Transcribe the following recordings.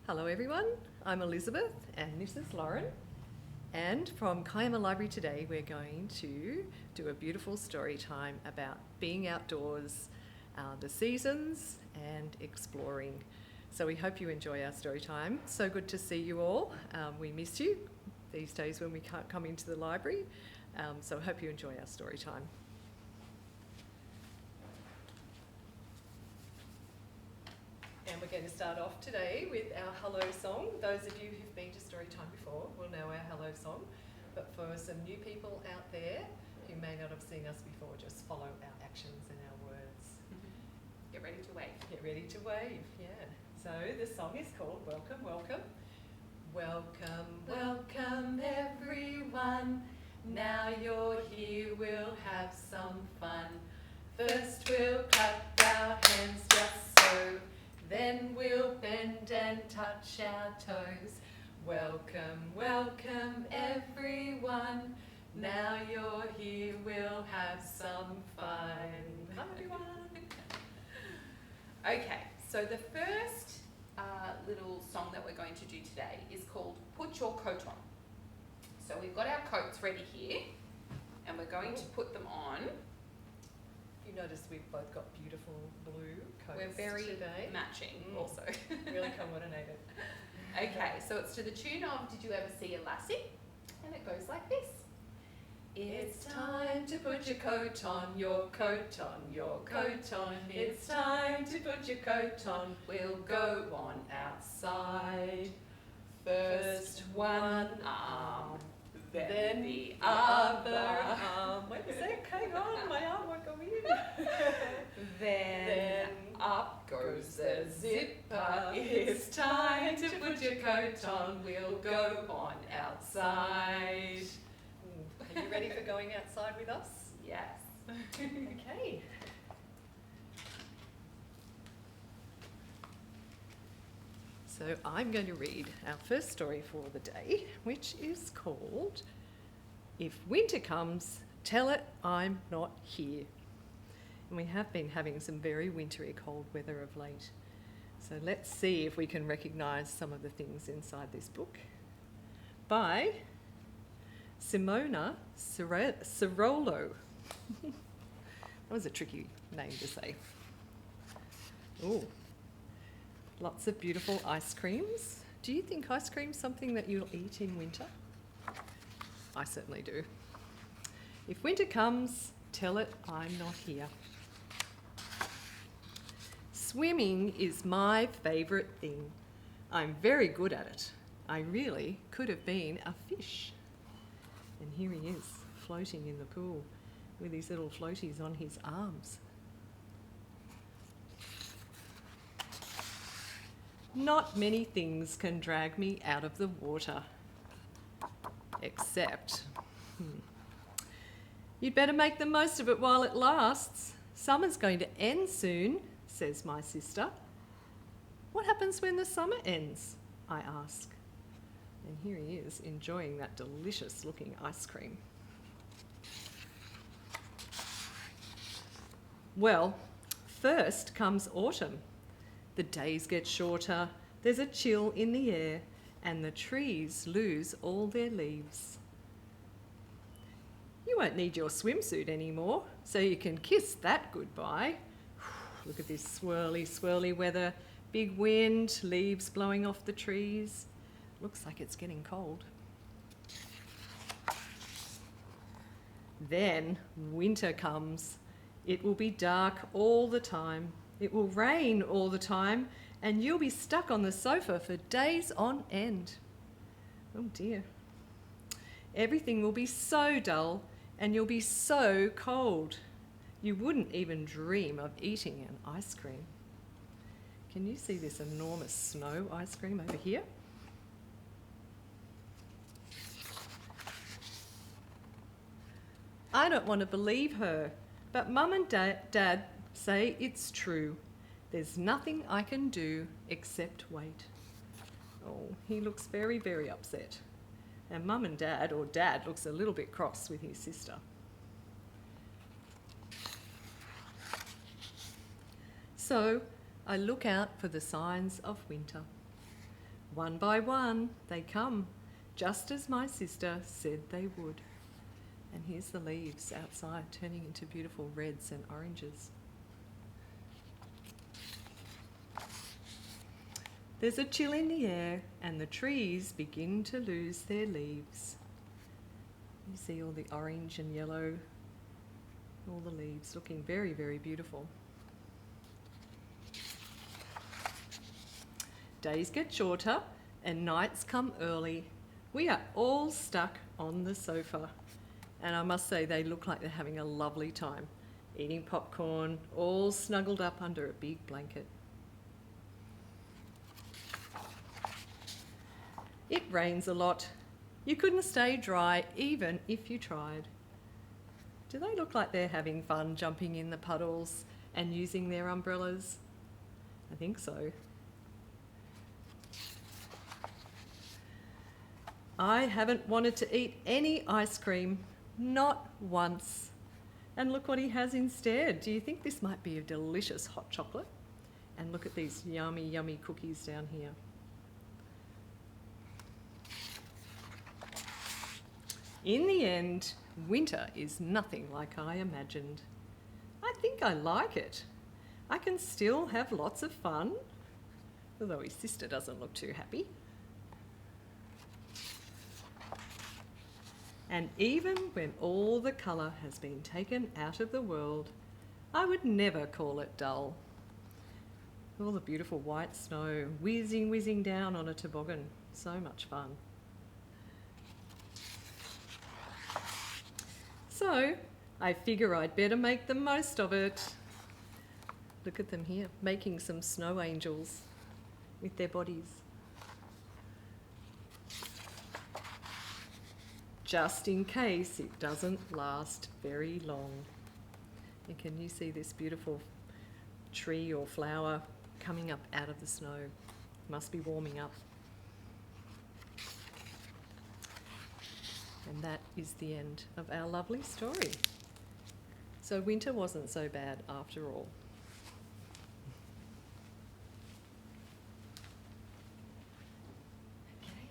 Hello everyone, I'm Elizabeth and this is Lauren, and from Kiama Library today we're going to do a beautiful story time about being outdoors, the seasons and exploring. So we hope you enjoy our story time. So good to see you all. We miss you these days when we can't come into the library, so I hope you enjoy our story time. And we're going to start off today with our hello song. Those of you who've been to Storytime before will know our hello song. But for some new people out there who may not have seen us before, just follow our actions and our words. Get ready to wave. Get ready to wave, yeah. So the song is called Welcome, Welcome. Welcome, welcome everyone. Now you're here, we'll have some fun. First we'll clap our hands just so. Then we'll bend and touch our toes. Welcome, welcome everyone. Now you're here, we'll have some fun. Come everyone. Okay, so the first little song that we're going to do today is called Put Your Coat On. So we've got our coats ready here and we're going to put them on. You notice we've both got beautiful blue coats. We're very today. matching also. Really coordinated. Okay, so it's to the tune of Did You Ever See a Lassie? And it goes like this. It's time to put your coat on, your coat on, your coat on. It's time to put your coat on. We'll go on outside. First one arm, then the other arm. Wait a sec, hang on, my arm won't go in. Then up goes the zipper. It's time to put your coat on. We'll go on outside. Are you ready for going outside with us? Yes. Okay. So I'm going to read our first story for the day, which is called If Winter Comes, Tell It I'm Not Here. And we have been having some very wintry cold weather of late. So let's see if we can recognise some of the things inside this book. By Simona Cirolo. That was a tricky name to say. Ooh. Lots of beautiful ice creams. Do you think ice cream's something that you'll eat in winter? I certainly do. If winter comes, tell it I'm not here. Swimming is my favourite thing. I'm very good at it. I really could have been a fish. And here he is, floating in the pool with his little floaties on his arms. Not many things can drag me out of the water, except... You'd better make the most of it while it lasts. Summer's going to end soon, says my sister. What happens when the summer ends? I ask. And here he is, enjoying that delicious looking ice cream. Well, first comes autumn. The days get shorter, there's a chill in the air, and the trees lose all their leaves. You won't need your swimsuit anymore, so you can kiss that goodbye. Look at this swirly, swirly weather, big wind, leaves blowing off the trees. Looks like it's getting cold. Then winter comes. It will be dark all the time. It will rain all the time, and you'll be stuck on the sofa for days on end. Oh dear. Everything will be so dull, and you'll be so cold. You wouldn't even dream of eating an ice cream. Can you see this enormous snow ice cream over here? I don't want to believe her, but Mum and Dad say it's true. There's nothing I can do except wait. Oh, he looks very, very upset. And Mum and Dad, or Dad, looks a little bit cross with his sister. So I look out for the signs of winter. One by one, they come, just as my sister said they would. And here's the leaves outside turning into beautiful reds and oranges. There's a chill in the air and the trees begin to lose their leaves. You see all the orange and yellow, all the leaves looking very, very beautiful. Days get shorter and nights come early. We are all stuck on the sofa. And I must say they look like they're having a lovely time, eating popcorn, all snuggled up under a big blanket. It rains a lot. You couldn't stay dry even if you tried. Do they look like they're having fun jumping in the puddles and using their umbrellas? I think so. I haven't wanted to eat any ice cream, not once. And look what he has instead. Do you think this might be a delicious hot chocolate? And look at these yummy, yummy cookies down here. In the end, winter is nothing like I imagined. I think I like it. I can still have lots of fun, although his sister doesn't look too happy. And even when all the colour has been taken out of the world, I would never call it dull. All the beautiful white snow whizzing down on a toboggan. So much fun. So I figure I'd better make the most of it. Look at them here, making some snow angels with their bodies. Just in case it doesn't last very long. And can you see this beautiful tree or flower coming up out of the snow? Must be warming up. And that is the end of our lovely story. So winter wasn't so bad after all. Okay.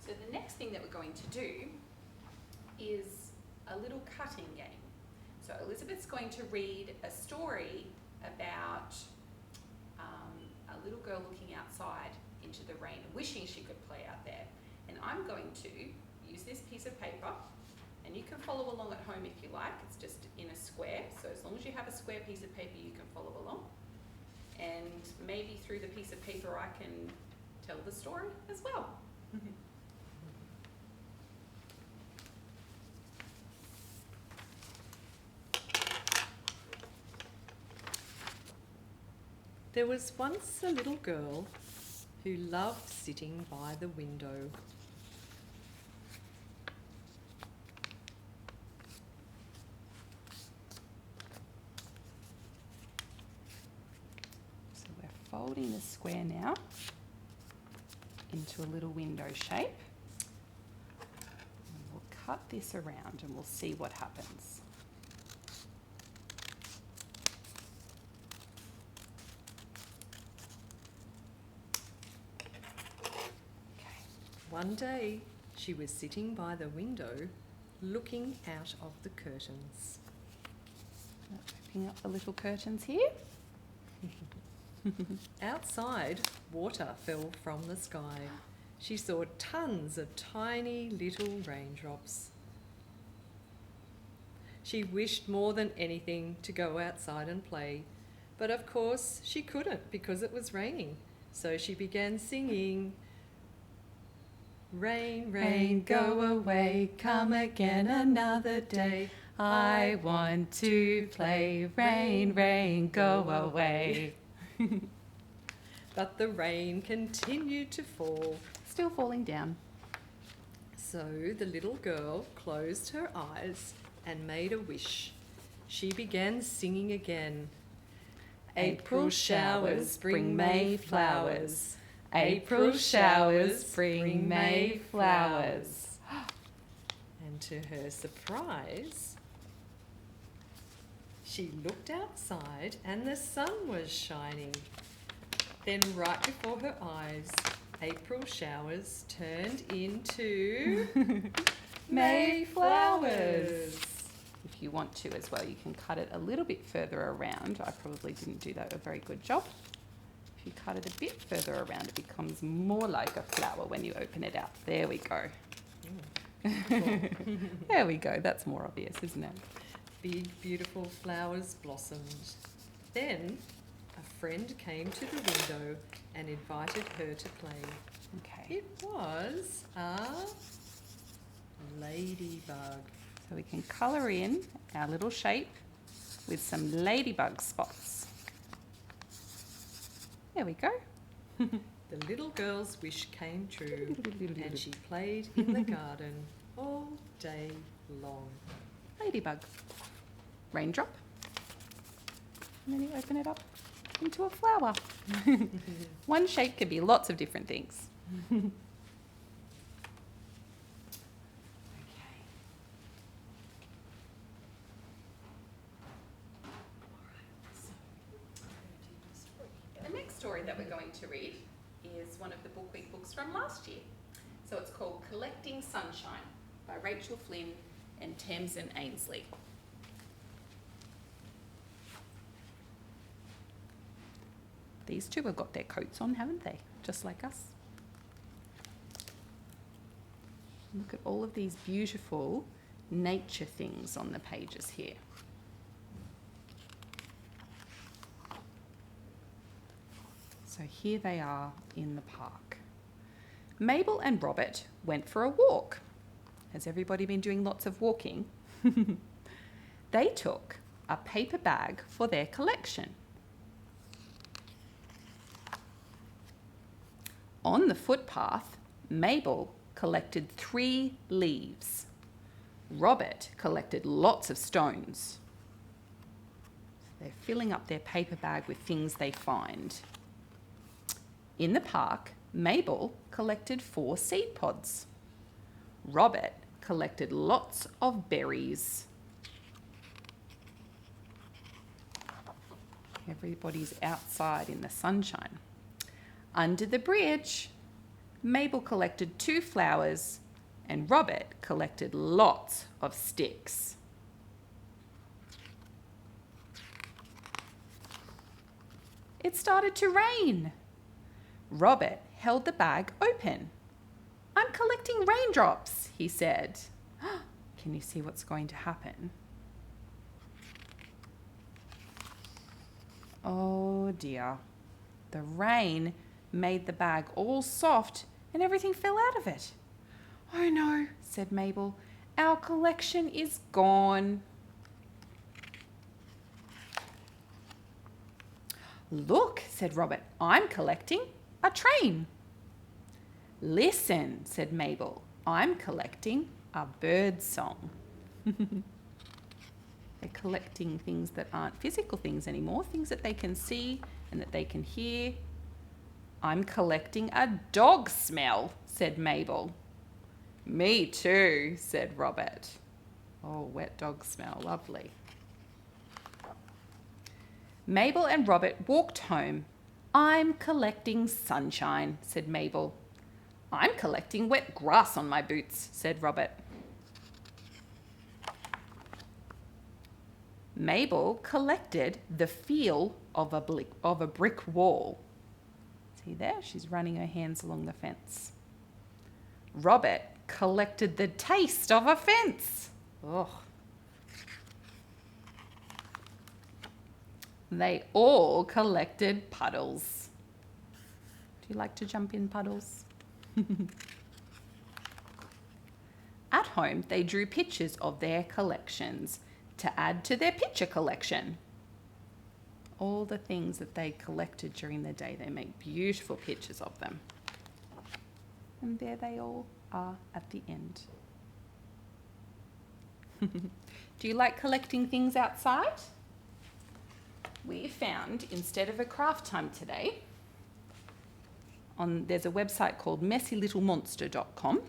So the next thing that we're going to do is a little cutting game. So Elizabeth's going to read a story about a little girl looking outside into the rain and wishing she could play out there. And I'm going to use this piece of paper, and you can follow along at home if you like. It's just in a square, so as long as you have a square piece of paper you can follow along. And maybe through the piece of paper I can tell the story as well. There was once a little girl who loved sitting by the window. So we're folding the square now into a little window shape. And we'll cut this around and we'll see what happens. One day, she was sitting by the window, looking out of the curtains. Opening up the little curtains here. Outside, water fell from the sky. She saw tons of tiny little raindrops. She wished more than anything to go outside and play, but of course she couldn't because it was raining. So she began singing, "Rain, rain, go away, come again another day. I want to play, rain, rain, go away." But the rain continued to fall. Still falling down. So the little girl closed her eyes and made a wish. She began singing again. April showers bring May flowers. April showers bring May flowers. And to her surprise, She looked outside and the sun was shining. Then right before her eyes, April showers turned into Mayflowers. If you want to as well, you can cut it a little bit further around. I probably didn't do that a very good job. If you cut it a bit further around, it becomes more like a flower when you open it out. There we go. There we go. That's more obvious, isn't it? Big, beautiful flowers blossomed. Then a friend came to the window and invited her to play. Okay. It was a ladybug. So we can colour in our little shape with some ladybug spots. There we go. The little girl's wish came true and she played in the garden all day long. Ladybug. Raindrop. And then you open it up into a flower. One shape can be lots of different things. The next story that we're going to read is one of the Book Week books from last year. So it's called Collecting Sunshine by Rachel Flynn and Tamsin Ainsley. These two have got their coats on, haven't they? Just like us. Look at all of these beautiful nature things on the pages here. So here they are in the park. Mabel and Robert went for a walk. Has everybody been doing lots of walking? They took a paper bag for their collection. On the footpath, Mabel collected 3 leaves. Robert collected lots of stones. So they're filling up their paper bag with things they find. In the park, Mabel collected 4 seed pods. Robert collected lots of berries. Everybody's outside in the sunshine. Under the bridge, Mabel collected 2 flowers and Robert collected lots of sticks. It started to rain. Robert held the bag open. "I'm collecting raindrops," he said. Can you see what's going to happen? Oh dear. The rain made the bag all soft and everything fell out of it. "Oh no," said Mabel. "Our collection is gone." "Look," said Robert, "I'm collecting a train." "Listen," said Mabel, "I'm collecting a bird song." They're collecting things that aren't physical things anymore, things that they can see and that they can hear. "I'm collecting a dog smell," said Mabel. "Me too," said Robert. Oh, wet dog smell, lovely. Mabel and Robert walked home. "I'm collecting sunshine," said Mabel. "I'm collecting wet grass on my boots," said Robert. Mabel collected the feel of a brick wall. See there? She's running her hands along the fence. Robert collected the taste of a fence. Ugh. They all collected puddles. Do you like to jump in puddles? At home, they drew pictures of their collections to add to their picture collection. All the things that they collected during the day, they make beautiful pictures of them. And there they all are at the end. Do you like collecting things outside? We found, instead of a craft time today, there's a website called messylittlemonster.com,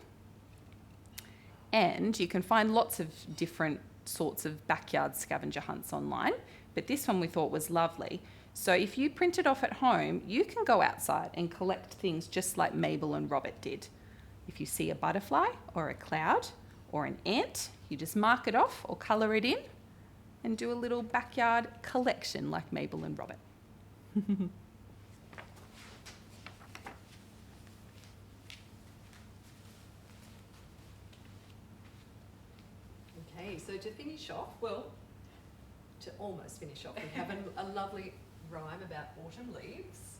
and you can find lots of different sorts of backyard scavenger hunts online, but this one we thought was lovely. So if you print it off at home, you can go outside and collect things just like Mabel and Robert did. If you see a butterfly or a cloud or an ant, you just mark it off or colour it in and do a little backyard collection like Mabel and Robert. Okay, so to finish off, to almost finish off, we have a lovely rhyme about autumn leaves,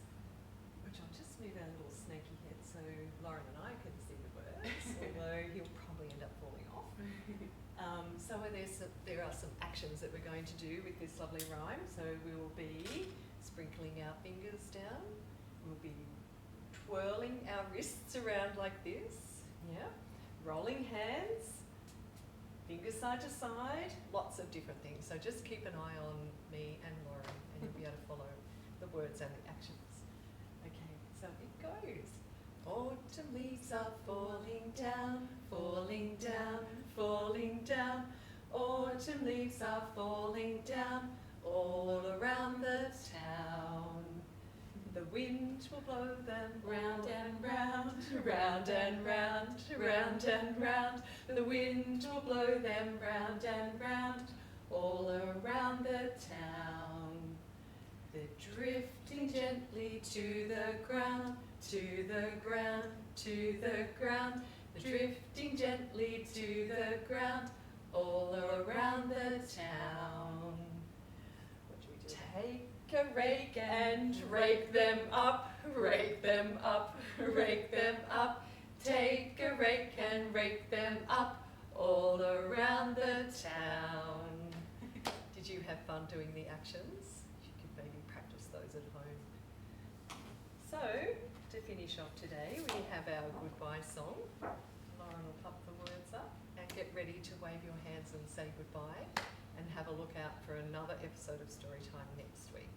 which I'll just move our little snaky head so Lauren and I can see the words, although he'll probably end up falling off. So there are some actions that we're going to do with this lovely rhyme. So we'll be sprinkling our fingers down, we'll be twirling our wrists around like this, yeah, rolling hands, fingers side to side, lots of different things. So just keep an eye on me and Lauren and you'll be able to follow the words and the actions. Okay, so it goes. Autumn leaves are falling down, falling down, falling down. Autumn leaves are falling down all around the town. The wind will blow them round and round, round and round, round and round. The wind will blow them round and round, all around the town. They're drifting gently to the ground, to the ground, to the ground. They're drifting gently to the ground, all around the town. What do we do? Take a rake and rake them up, rake them up, rake them up. Take a rake and rake them up all around the town. Did you have fun doing the actions? You could maybe practice those at home. So, to finish off today, we have our goodbye song. Lauren will pop the words up and get ready to wave your hands and say goodbye, and have a look out for another episode of Storytime next week.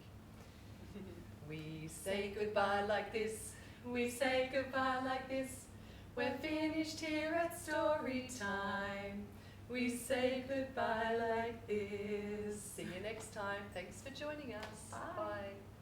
We say goodbye like this, we say goodbye like this. We're finished here at Storytime. We say goodbye like this. See you next time. Thanks for joining us. Bye. Bye.